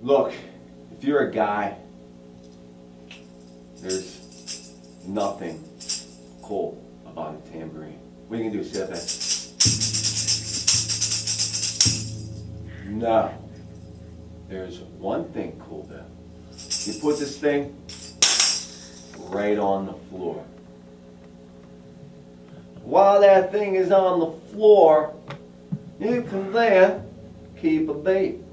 Look, if you're a guy, there's nothing cool about a tambourine. What are you gonna do, sit up there? No. There's one thing cool though. You put this thing right on the floor. While that thing is on the floor, you can then keep a beat.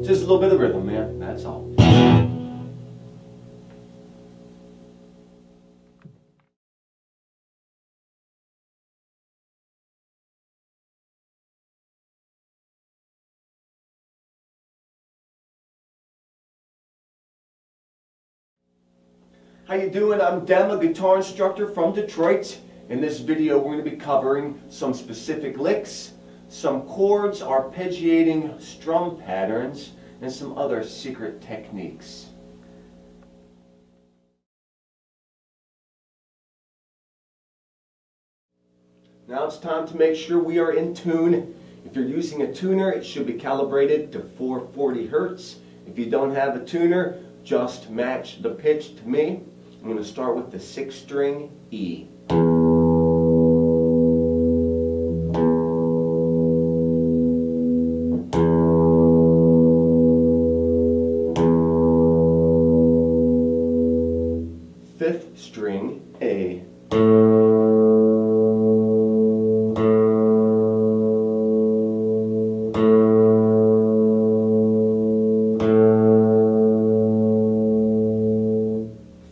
Just a little bit of rhythm, man. That's all. How you doing? I'm Dem, a guitar instructor from Detroit. In this video, we're going to be covering some specific licks, some chords, arpeggiating strum patterns, and some other secret techniques. Now it's time to make sure we are in tune. If you're using a tuner, it should be calibrated to 440 Hertz. If you don't have a tuner, just match the pitch to me. I'm going to start with the 6th string E. Fifth string A.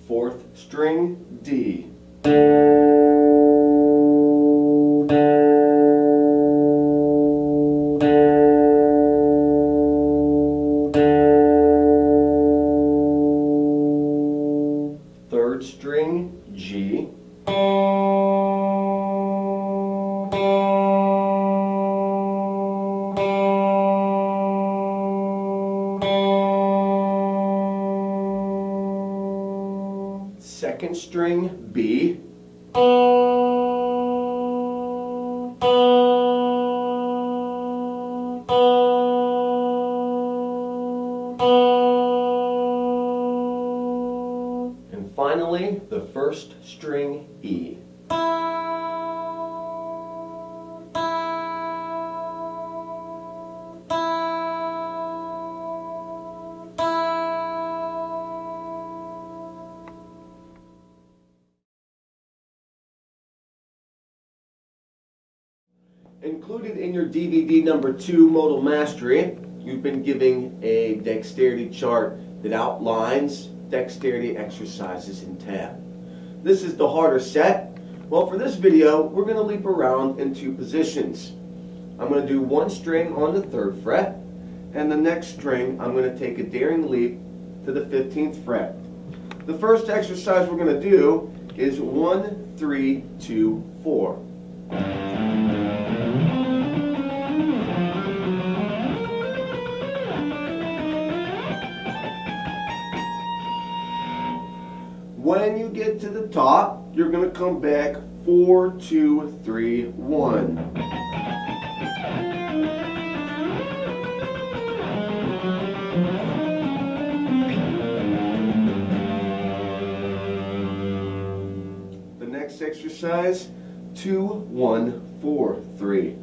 Fourth string D. Third string G. Second string B. And finally, the 1st string E. Included in your DVD number 2, Modal Mastery, you've been giving a dexterity chart that outlines dexterity exercises in tab. This is the harder set. Well, for this video, we're going to leap around in 2 positions. I'm going to do 1 string on the 3rd fret, and the next string I'm going to take a daring leap to the 15th fret. The first exercise we're going to do is 1, 3, 2, 4. When you get to the top, you're going to come back 4, 2, 3, 1. The next exercise, 2, 1, 4, 3.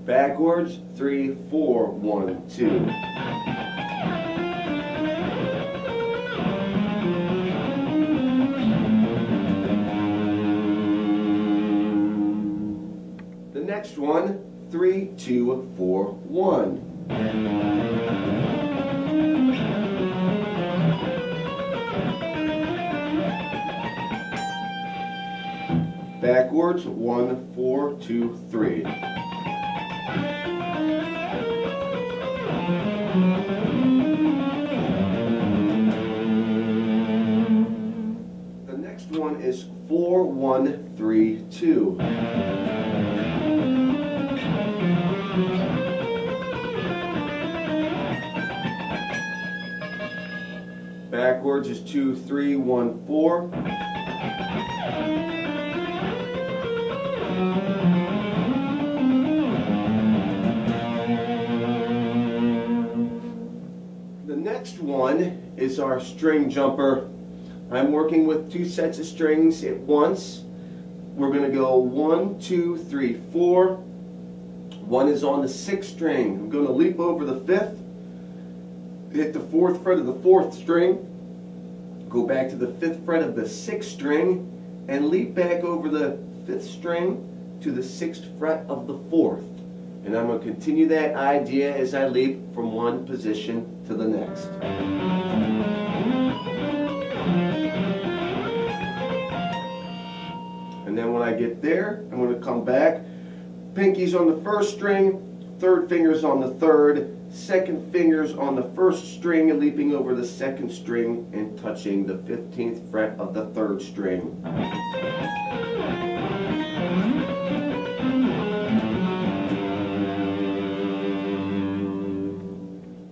Backwards, 3, 4, 1, 2. The next one, 3, 2, 4, 1. Backwards, 1, 4, 2, 3. The next one is 4, 1, 3, 2. Backwards is 2, 3, 1, 4. The next one is our string jumper. I'm working with 2 sets of strings at once. We're going to go 1, 2, 3, 4. One is on the 6th string. I'm going to leap over the 5th, hit the 4th fret of the 4th string, go back to the 5th fret of the 6th string, and leap back over the 5th string to the 6th fret of the 4th. And I'm going to continue that idea as I leap from one position to the next. And then when I get there, I'm going to come back. Pinkies on the 1st string, 3rd fingers on the 3rd, 2nd fingers on the 1st string, leaping over the 2nd string and touching the 15th fret of the 3rd string.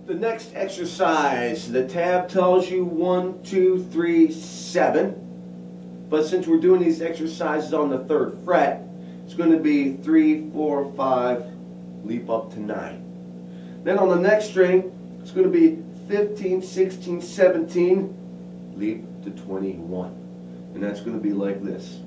The next exercise, the tab tells you 1, 2, 3, 7. But since we're doing these exercises on the 3rd fret, it's going to be 3, 4, 5, leap up to 9. Then on the next string, it's going to be 15, 16, 17, leap to 21. And that's going to be like this.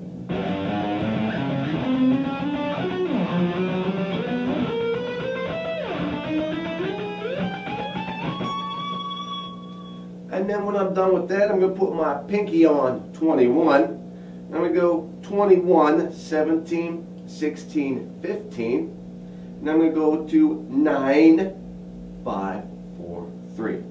And then when I'm done with that, I'm going to put my pinky on 21. I'm going to go 21, 17, 16, 15. And I'm going to go to 9, 5, 4, 3.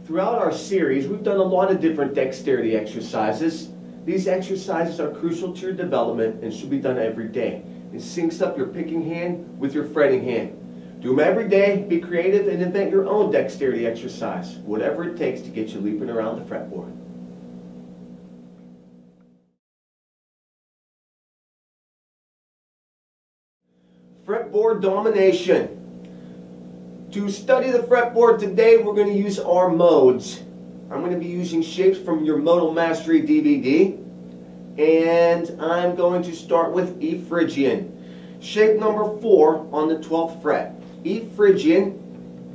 Throughout our series, we've done a lot of different dexterity exercises. These exercises are crucial to your development and should be done every day. It syncs up your picking hand with your fretting hand. Do them every day, be creative, and invent your own dexterity exercise, whatever it takes to get you leaping around the fretboard. Fretboard domination. To study the fretboard today, we're going to use our modes. I'm going to be using shapes from your Modal Mastery DVD, and I'm going to start with E Phrygian. Shape number 4 on the 12th fret. E Phrygian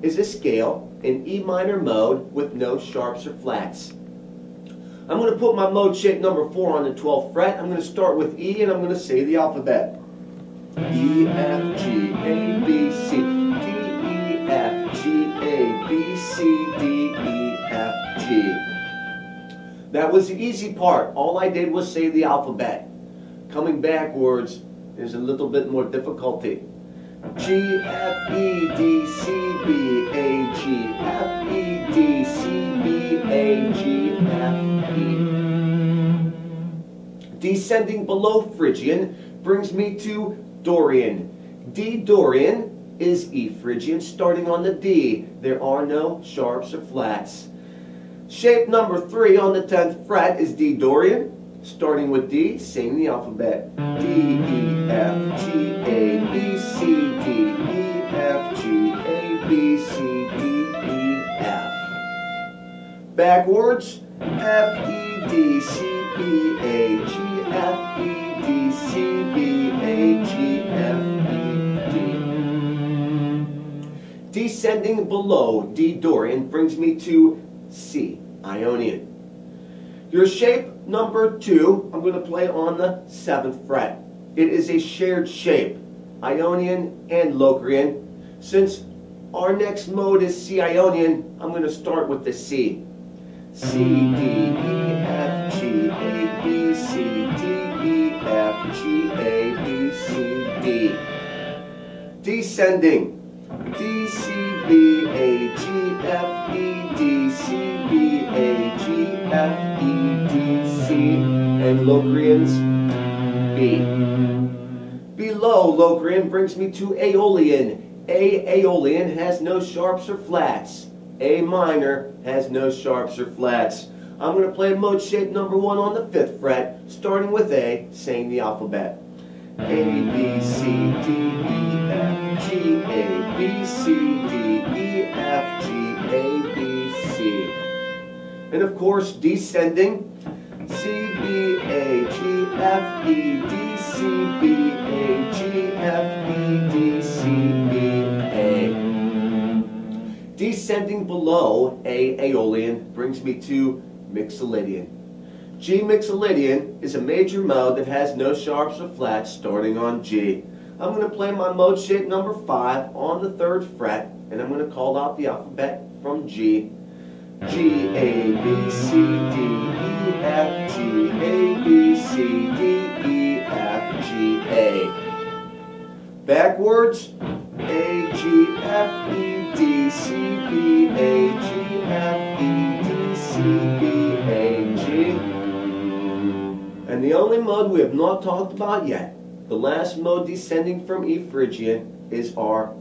is a scale in E minor mode with no sharps or flats. I'm going to put my mode shape number 4 on the 12th fret. I'm going to start with E and I'm going to say the alphabet. E, F, G, A, B, C, D, E, F, G, A, B, C, D, E, F, G. That was the easy part. All I did was say the alphabet. Coming backwards, there's a little bit more difficulty. G, F, E, D, C, B, A, G, F, E, D, C, B, A, G, F, E. Descending below Phrygian brings me to Dorian. D Dorian is E Phrygian starting on the D. There are no sharps or flats. Shape number 3 on the 10th fret is D Dorian. Starting with D, sing the alphabet. D, E, F, G, A, B, C, D, E, F, G, A, B, C, D, E, F. Backwards, F, E, D, C, B, A, G, F, E, D, C, B, A, G, F, E, D. Descending below D Dorian brings me to C, Ionian. Your shape number 2, I'm going to play on the 7th fret. It is a shared shape, Ionian and Locrian. Since Our next mode is C Ionian. I'm going to start with the C. C, D, E, F, G, A, B, C, D, E, F, G, A, B, C, D. Descending. D, C, B, A, G, F, E, D, C, B, A, G, F, E, D, C. And Locrians, B. Below Locrian brings me to Aeolian. Aeolian has no sharps or flats. A minor has no sharps or flats. I'm going to play mode shape number 1 on the 5th fret, starting with A, saying the alphabet. A, B, C, D, E, F, G, A, B, C, D, E, F, G, A, B, C. And of course, descending. C, B, A, G, F, E, D, C, B, A, G, F, E, D, C, B, A. Descending below A, Aeolian, brings me to Mixolydian. G Mixolydian is a major mode that has no sharps or flats starting on G. I'm going to play my mode shape number 5 on the 3rd fret, and I'm going to call out the alphabet from G. G, A, B, C, D, E, F, G, A, B, C, D, E, F, G, A. Backwards, A, G, F, E, D, C, B, A, G, F, E, D, C, B, A, G. And the only mode we have not talked about yet, the last mode descending from E Phrygian, is our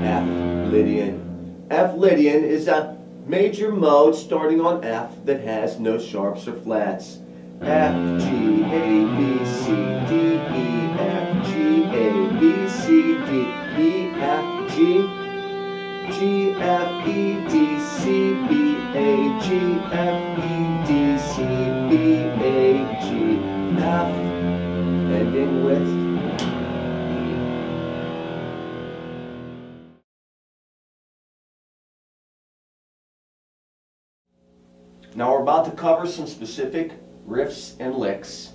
F Lydian. F Lydian is a major mode starting on F that has no sharps or flats. F, G, A, B, C, D, E, F, G, A, B, C, D, E, F, G, G, F, E, D, C, B, A, G, F, E, D, C, B, A, G, F, ending with Now we're about to cover some specific riffs and licks.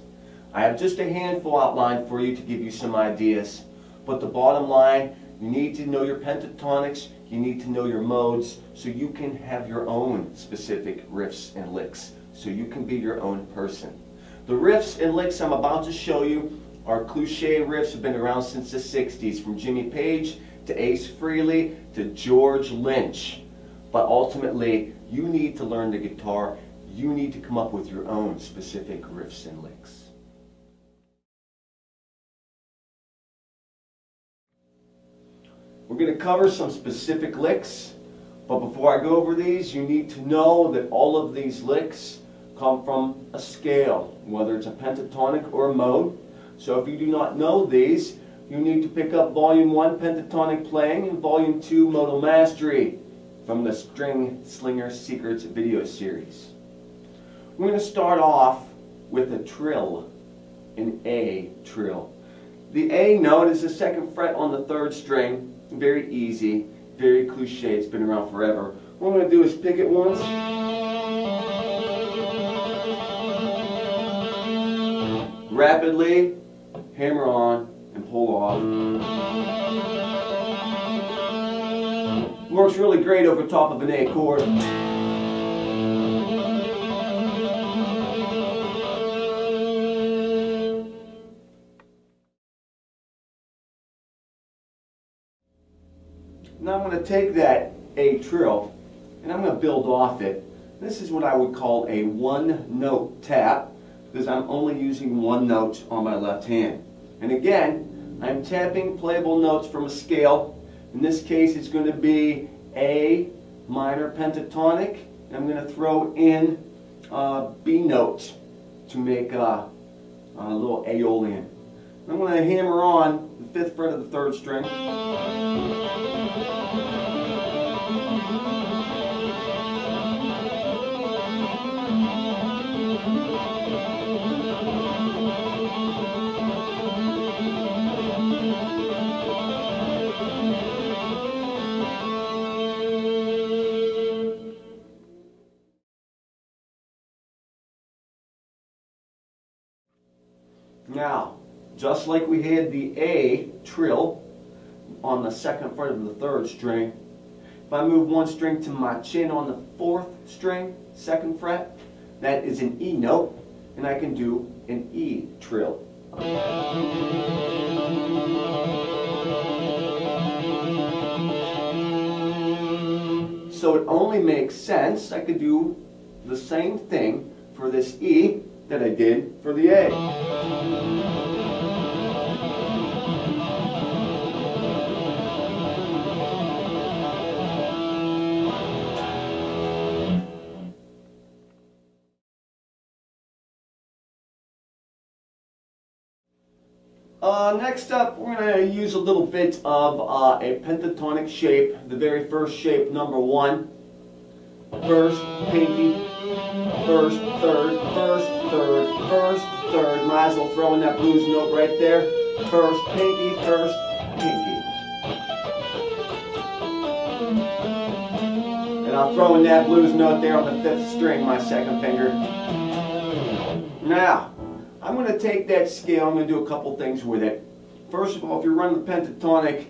I have just a handful outlined for you to give you some ideas, but the bottom line, you need to know your pentatonics, you need to know your modes, so you can have your own specific riffs and licks, so you can be your own person. The riffs and licks I'm about to show you are cliche riffs, have been around since the 60s, from Jimmy Page to Ace Frehley to George Lynch. But ultimately, you need to learn the guitar. You need to come up with your own specific riffs and licks. We're going to cover some specific licks, but before I go over these, you need to know that all of these licks come from a scale, whether it's a pentatonic or a mode. So if you do not know these, you need to pick up Volume 1 Pentatonic Playing and Volume 2 Modal Mastery from the String Slinger Secrets video series. We're going to start off with a trill, an A trill. The A note is the 2nd fret on the 3rd string. Very easy, very cliche, it's been around forever. What I'm going to do is pick it once, rapidly hammer on and pull off. Works really great over top of an A chord. Now I'm going to take that A trill and I'm going to build off it. This is what I would call a one-note tap, because I'm only using one note on my left hand. And again, I'm tapping playable notes from a scale. In this case, it's going to be A minor pentatonic. And I'm going to throw in B note to make a little Aeolian. I'm going to hammer on the 5th fret of the 3rd string. Now, just like we had the A trill, on the second fret of the third string. If I move one string to my chin on the fourth string, second fret, that is an E note, and I can do an E trill. So it only makes sense I could do the same thing for this E that I did for the A. Next up, we're going to use a little bit of a pentatonic shape, the very first shape, number 1. First, pinky, first, third, first, third, first, third. Might as well throw in that blues note right there. First, pinky, first, pinky. And I'll throw in that blues note there on the 5th string, my second finger. Now, I'm going to take that scale, I'm going to do a couple things with it. First of all, if you're running the pentatonic,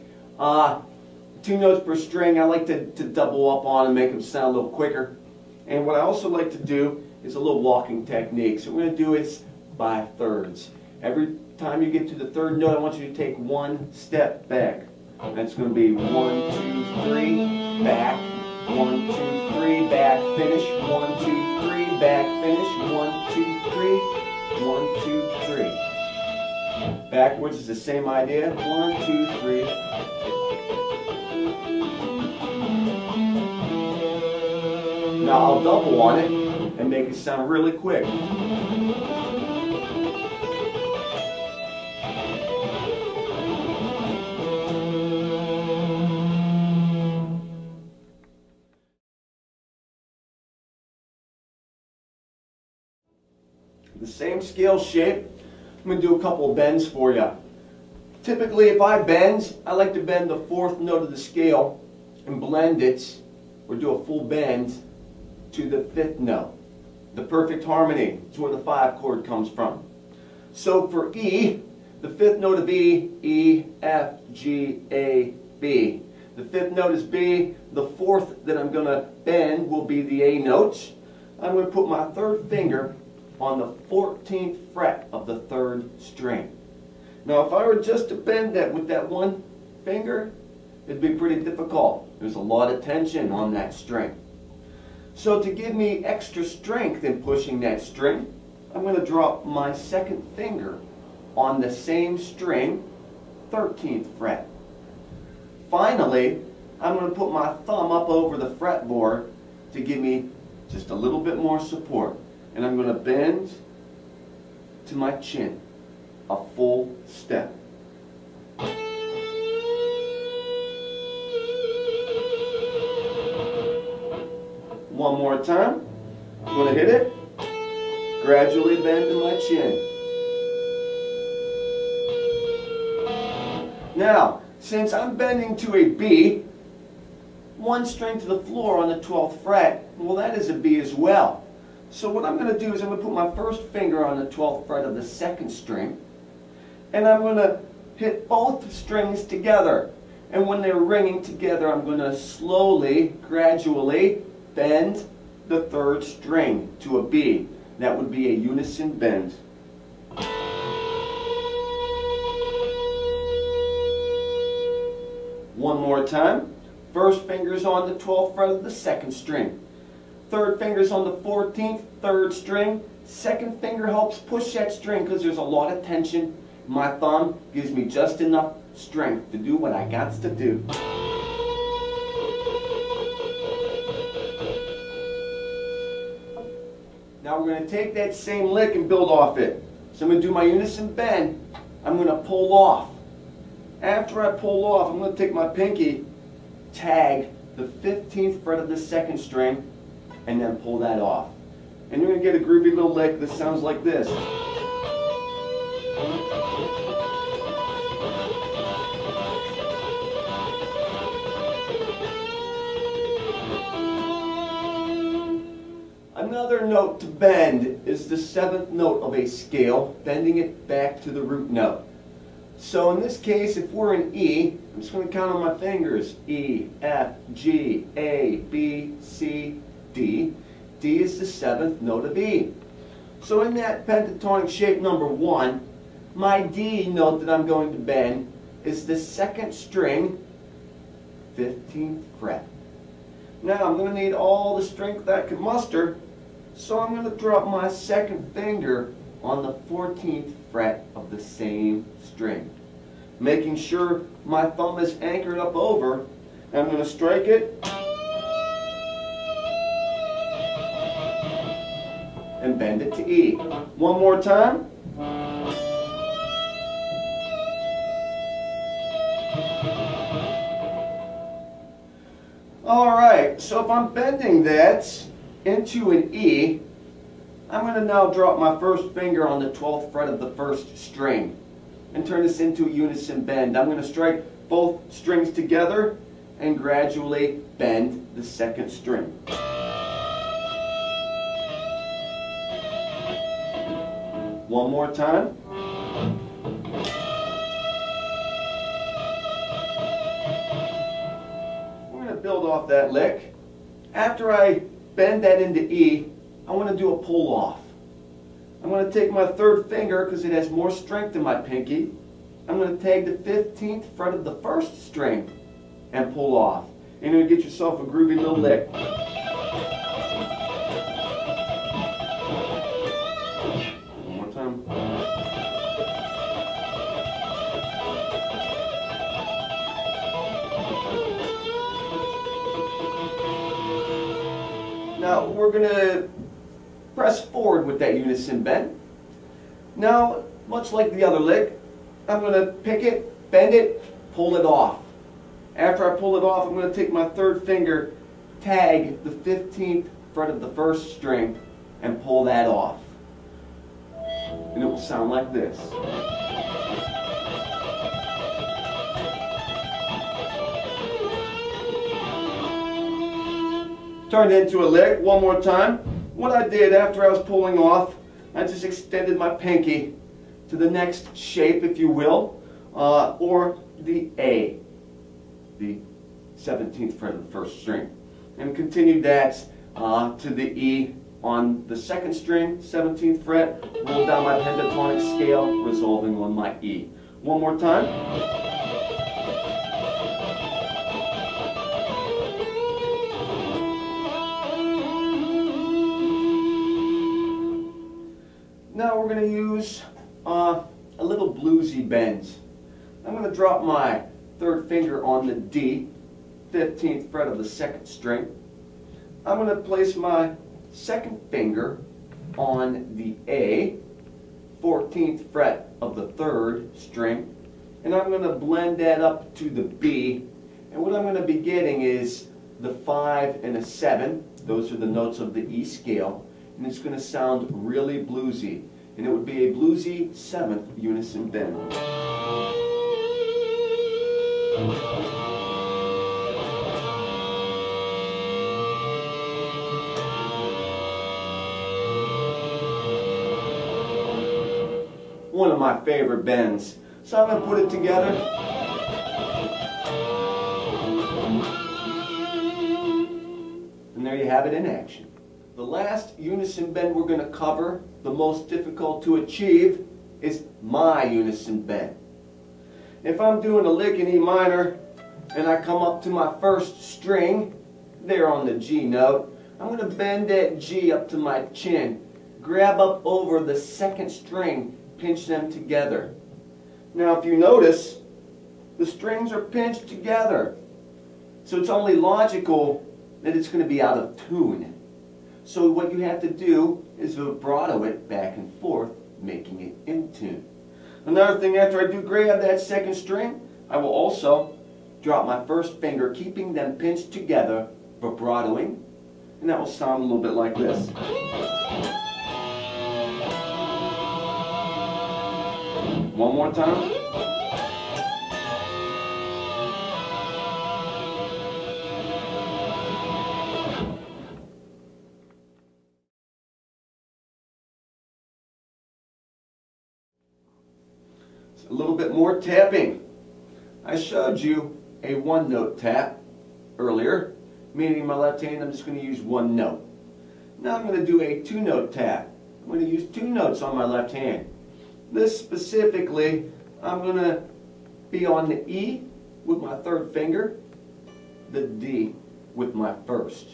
2 notes per string, I like to double up on and make them sound a little quicker. And what I also like to do is a little walking technique. So we're going to do it by thirds. Every time you get to the third note, I want you to take 1 step back. That's going to be 1, 2, 3, back, 1, 2, 3, back, finish, 1, 2, 3, back, finish, 1, 2, 3. 1, 2, 3. Backwards is the same idea. 1, 2, 3. Now I'll double on it and make it sound really quick. The same scale shape, I'm going to do a couple of bends for you. Typically if I bend, I like to bend the 4th note of the scale and blend it, or do a full bend, to the 5th note. The perfect harmony is where the 5 chord comes from. So for E, the 5th note of E, E, F, G, A, B. The 5th note is B, the 4th that I'm going to bend will be the A note. I'm going to put my 3rd finger on the 14th fret of the 3rd string. Now if I were just to bend that with that 1 finger, it'd be pretty difficult. There's a lot of tension on that string. So to give me extra strength in pushing that string, I'm going to drop my 2nd finger on the same string, 13th fret. Finally, I'm going to put my thumb up over the fretboard to give me just a little bit more support. And I'm going to bend to my chin, a full step. One more time. I'm going to hit it. Gradually bend to my chin. Now, since I'm bending to a B, 1 string to the floor on the 12th fret, well, that is a B as well. So what I'm going to do is I'm going to put my 1st finger on the 12th fret of the 2nd string, and I'm going to hit both strings together. And when they're ringing together, I'm going to slowly, gradually bend the 3rd string to a B. That would be a unison bend. One more time. 1st finger's on the 12th fret of the 2nd string. 3rd finger's on the 14th, 3rd string. 2nd finger helps push that string because there's a lot of tension. My thumb gives me just enough strength to do what I got to do. Now we're going to take that same lick and build off it. So I'm going to do my unison bend. I'm going to pull off. After I pull off, I'm going to take my pinky, tag the 15th fret of the 2nd string, and then pull that off. And you're going to get a groovy little lick that sounds like this. Another note to bend is the 7th note of a scale, bending it back to the root note. So in this case, if we're in E, I'm just going to count on my fingers. E, F, G, A, B, C, D. D is the 7th note of E. So in that pentatonic shape number 1, my D note that I'm going to bend is the 2nd string, 15th fret. Now I'm going to need all the strength that I can muster, so I'm going to drop my 2nd finger on the 14th fret of the same string, making sure my thumb is anchored up over, and I'm going to strike it and bend it to E. One more time. Alright, so if I'm bending that into an E, I'm going to now drop my first finger on the 12th fret of the 1st string and turn this into a unison bend. I'm going to strike both strings together and gradually bend the 2nd string. One more time. We're going to build off that lick. After I bend that into E, I want to do a pull off. I'm going to take my 3rd finger, because it has more strength than my pinky. I'm going to tag the 15th fret of the 1st string and pull off. And you're going to get yourself a groovy little lick. One more time. Now we're going to press forward with that unison bend. Now, much like the other lick, I'm going to pick it, bend it, pull it off. After I pull it off, I'm going to take my 3rd finger, tag the 15th fret of the 1st string, and pull that off. And it will sound like this. Turned into a lick. One more time. What I did after I was pulling off, I just extended my pinky to the next shape, if you will, or the A, the 17th fret of the 1st string, and continued that to the E on the 2nd string, 17th fret, rolled down my pentatonic scale, resolving on my E. One more time. Now we're going to use a little bluesy bend. I'm going to drop my 3rd finger on the D, 15th fret of the 2nd string. I'm going to place my 2nd finger on the A, 14th fret of the 3rd string, and I'm going to blend that up to the B. And what I'm going to be getting is the 5 and a 7. Those are the notes of the E scale. And it's going to sound really bluesy. And it would be a bluesy 7th unison bend. One of my favorite bends. So I'm going to put it together. And there you have it in action. The last unison bend we're going to cover, the most difficult to achieve, is my unison bend. If I'm doing a lick in E minor and I come up to my 1st string, there on the G note, I'm going to bend that G up to my chin, grab up over the 2nd string, pinch them together. Now if you notice, the strings are pinched together, so it's only logical that it's going to be out of tune. So what you have to do is vibrato it back and forth, making it in tune. Another thing, after I do grab that 2nd string, I will also drop my 1st finger, keeping them pinched together, vibratoing, and that will sound a little bit like this. One more time. a little bit more tapping. I showed you a one note tap earlier, meaning my left hand I'm just going to use one note. Now I'm going to do a two note tap. I'm going to use two notes on my left hand. This specifically, I'm going to be on the E with my third finger, the D with my first.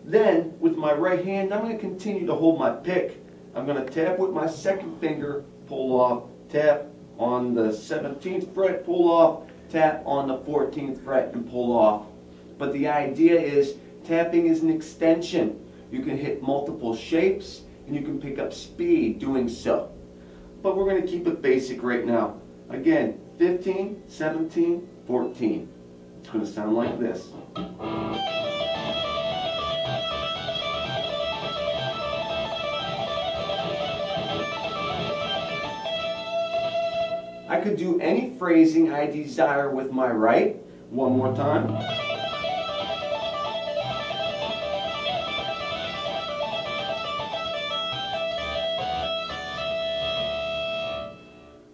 Then with my right hand I'm going to continue to hold my pick. I'm going to tap with my second finger, pull off, tap on the 17th fret, pull off, tap on the 14th fret and pull off. But the idea is tapping is an extension. You can hit multiple shapes and you can pick up speed doing so. But we're going to keep it basic right now. Again, 15, 17, 14. It's going to sound like this. I could do any phrasing I desire with my right. One more time.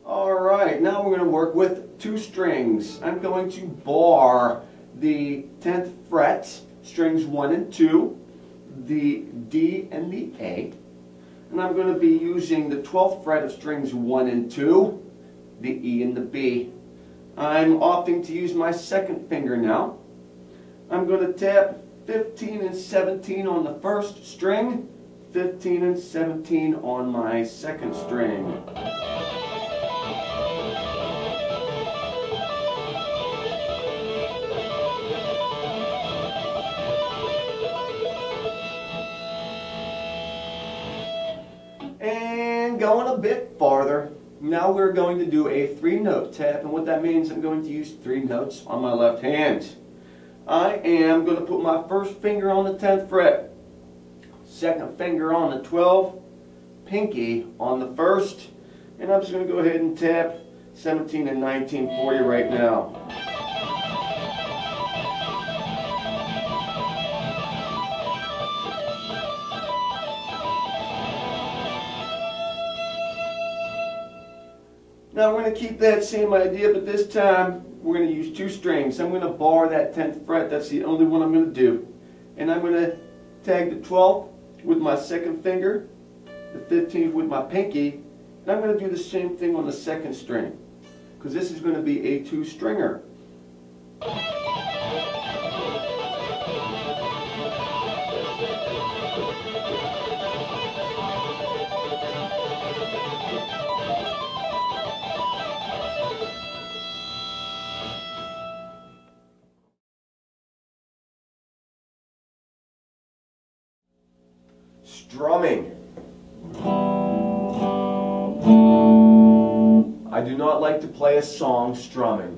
Alright, now we're going to work with two strings. I'm going to bar the 10th fret, strings 1 and 2, the D and the A. And I'm going to be using the 12th fret of strings 1 and 2, the E and the B. I'm opting to use my second finger now. I'm going to tap 15 and 17 on the first string, 15 and 17 on my second string. And going a bit farther, now we're going to do a 3-note tap, and what that means, I'm going to use 3 notes on my left hand. I am going to put my first finger on the 10th fret, second finger on the 12th, pinky on the first, and I'm just going to go ahead and tap 17 and 19 for you right now. Now we're going to keep that same idea, but this time we're going to use 2 strings. I'm going to bar that 10th fret, that's the only one I'm going to do. And I'm going to tag the 12th with my second finger, the 15th with my pinky, and I'm going to do the same thing on the second string, because this is going to be a 2-stringer. Strumming. I do not like to play a song strumming.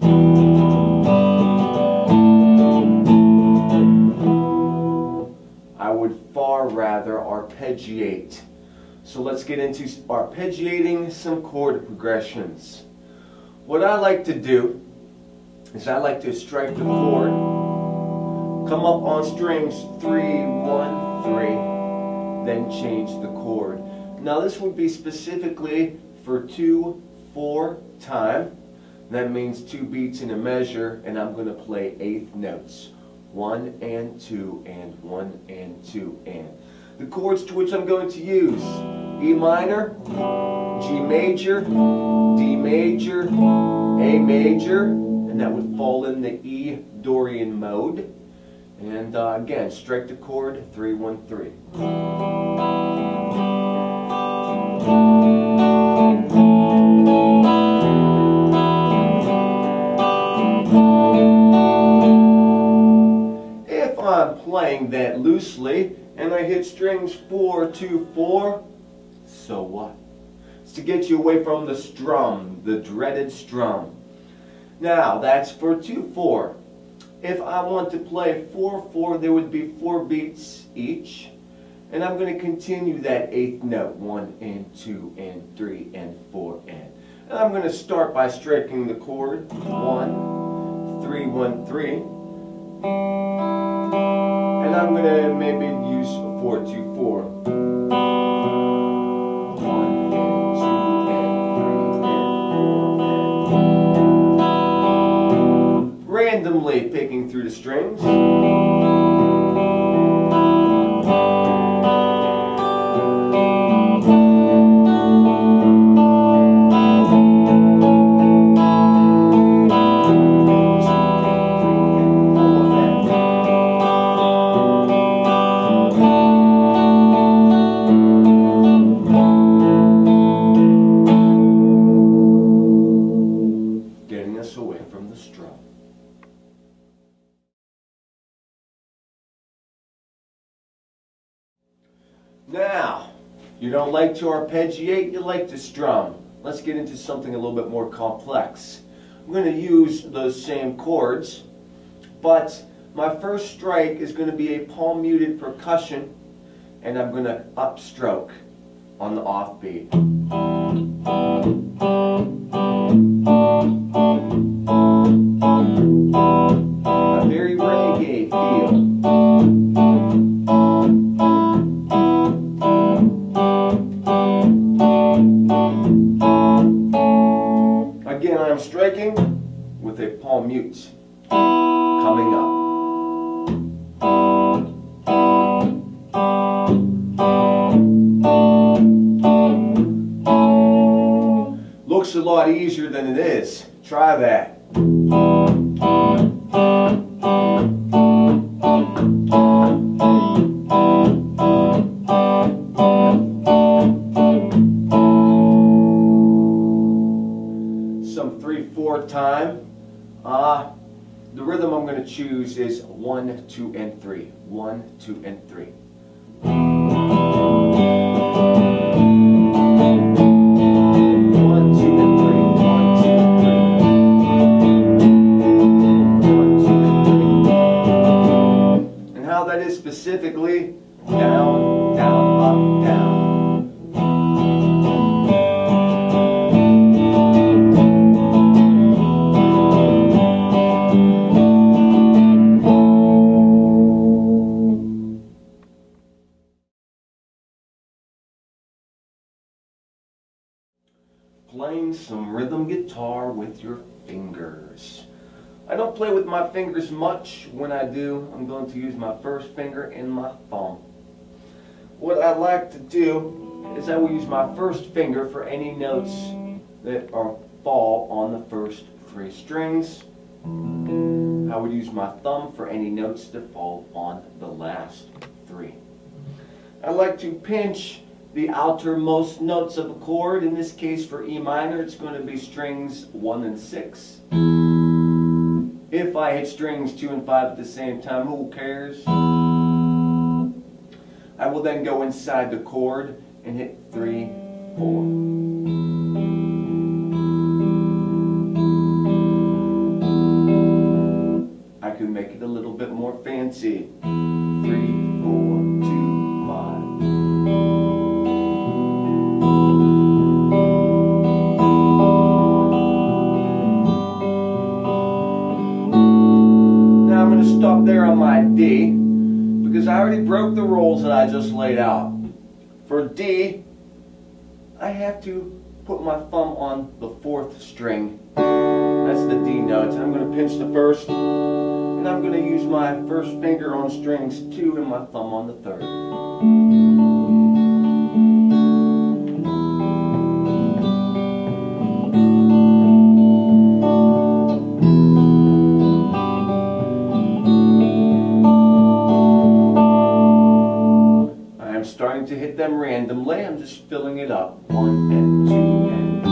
I would far rather arpeggiate. So let's get into arpeggiating some chord progressions. What I like to do is I like to strike the chord, come up on strings 3, 1, 3, then change the chord. Now this would be specifically for 2/4 time. That means 2 beats in a measure, and I'm going to play 8th notes. 1 and 2 and 1 and 2 and. The chords to which I'm going to use: E minor, G major, D major, A major, and that would fall in the E Dorian mode. And again, strike the chord 3, 1, 3. If I'm playing that loosely and I hit strings 4, 2, 4, so what? It's to get you away from the strum, the dreaded strum. Now that's for 2/4. If I want to play 4/4, there would be 4 beats each, and I'm going to continue that 8th note, 1 and 2 and 3 and 4 and I'm going to start by striking the chord 1, 3, 1, 3, and I'm going to maybe use 4, 2, 4. 1 and 2 and 3 and 4 and randomly picking through the strings. Getting us away from the strum. Now, you don't like to arpeggiate, you like to strum. Let's get into something a little bit more complex. I'm going to use those same chords, but my first strike is going to be a palm muted percussion, and I'm going to upstroke on the offbeat. A very reggae feel. Again, I'm striking with a palm mute coming up. Looks a lot easier than it is. Try that. Some 3/4 time. The rhythm I'm going to choose is 1, 2, and 3. 1, 2, and 3. Specifically, down, down, up, down. Playing some rhythm guitar with your fingers. I don't play with my fingers much. When I do, I'm going to use my first finger and my thumb. What I like to do is I will use my first finger for any notes that fall on the first 3 strings. I would use my thumb for any notes that fall on the last 3. I like to pinch the outermost notes of a chord. In this case, for E minor, it's going to be strings 1 and 6. If I hit strings 2 and 5 at the same time, who cares? I will then go inside the chord and hit 3, 4. I could make it a little bit more fancy. 3, 4, 2, 5. Stop there on my D, because I already broke the rules that I just laid out. For D, I have to put my thumb on the 4th string. That's the D note. I'm going to pinch the first, and I'm going to use my first finger on strings 2 and my thumb on the 3rd. Starting to hit them randomly. I'm just filling it up. 1 and 2 and.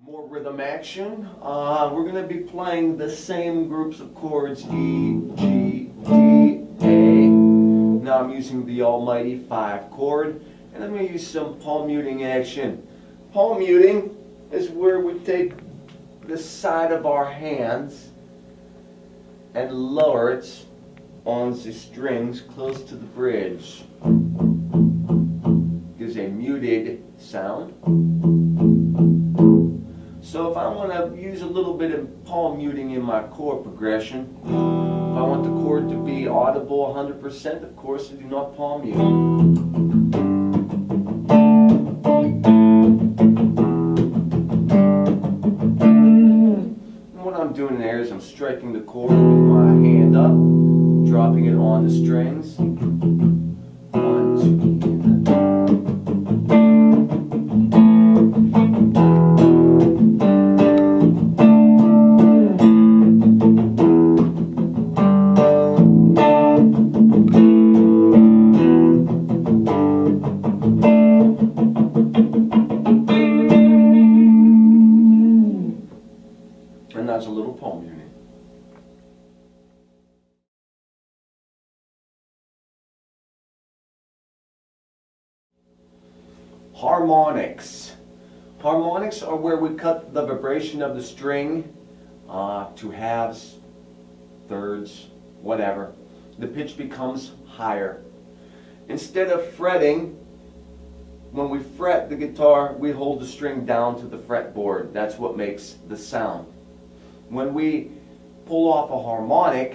More rhythm action. We're going to be playing the same groups of chords, E, G, D, A. Now I'm using the almighty 5 chord, and I'm going to use some palm muting action. Palm muting is where we take the side of our hands and lower it on the strings close to the bridge. Gives a muted sound. So if I want to use a little bit of palm muting in my chord progression, if I want the chord to be audible 100%, of course I do not palm mute. Doing there is I'm striking the chord with my hand up, dropping it on the strings. 1, 2, and that's a little palm muting. Harmonics. Harmonics are where we cut the vibration of the string to halves, thirds, whatever. The pitch becomes higher. Instead of fretting, when we fret the guitar, we hold the string down to the fretboard. That's what makes the sound. When we pull off a harmonic,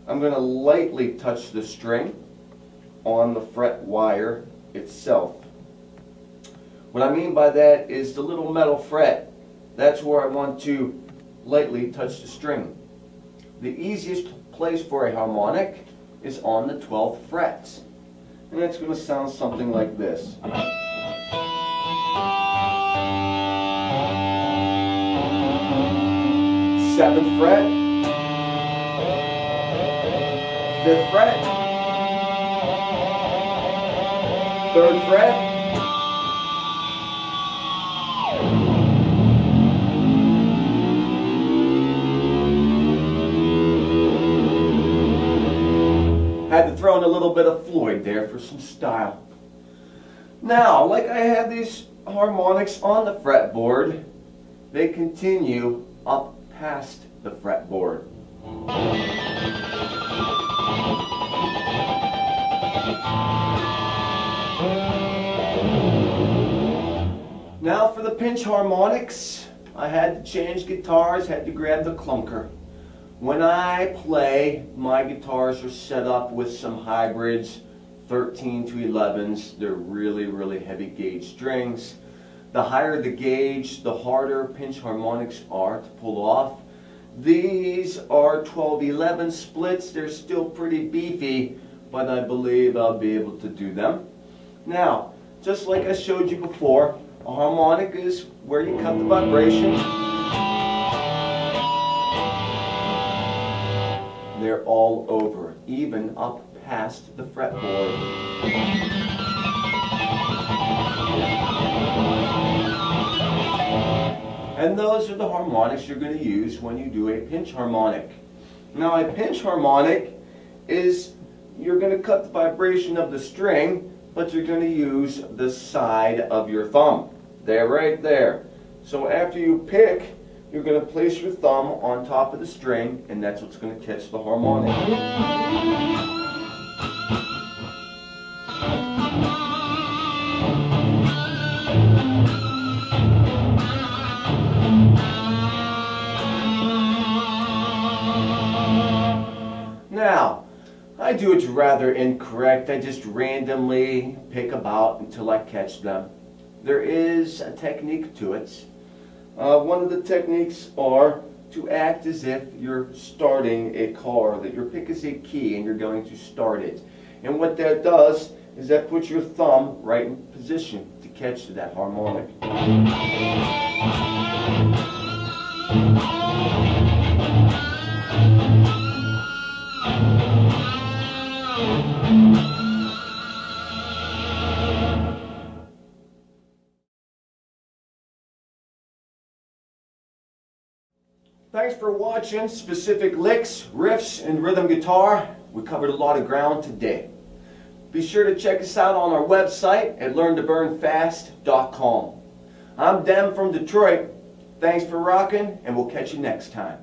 I'm going to lightly touch the string on the fret wire itself. What I mean by that is the little metal fret. That's where I want to lightly touch the string. The easiest place for a harmonic is on the 12th fret. And that's going to sound something like this. 7th fret, 5th fret, 3rd fret, had to throw in a little bit of Floyd there for some style. Now, like I had these harmonics on the fretboard, they continue up past the fretboard. Now for the pinch harmonics, I had to change guitars, had to grab the clunker. When I play, my guitars are set up with some hybrids, 13 to 11s. They're really, really heavy gauge strings. The higher the gauge, the harder pinch harmonics are to pull off. These are 12-11 splits. They're still pretty beefy, but I believe I'll be able to do them. Now, just like I showed you before, a harmonic is where you cut the vibration. They're all over, even up past the fretboard. And those are the harmonics you're going to use when you do a pinch harmonic. Now a pinch harmonic is, you're going to cut the vibration of the string, but you're going to use the side of your thumb. They're right there. So after you pick, you're going to place your thumb on top of the string, and that's what's going to catch the harmonic. Now, I do it rather incorrect. I just randomly pick about until I catch them. There is a technique to it. One of the techniques are to act as if you're starting a car, that your pick is a key and you're going to start it. And what that does is that puts your thumb right in position to catch that harmonic. Thanks for watching Specific Licks, Riffs, and Rhythm Guitar. We covered a lot of ground today. Be sure to check us out on our website at learntoburnfast.com. I'm Dem from Detroit. Thanks for rocking, and we'll catch you next time.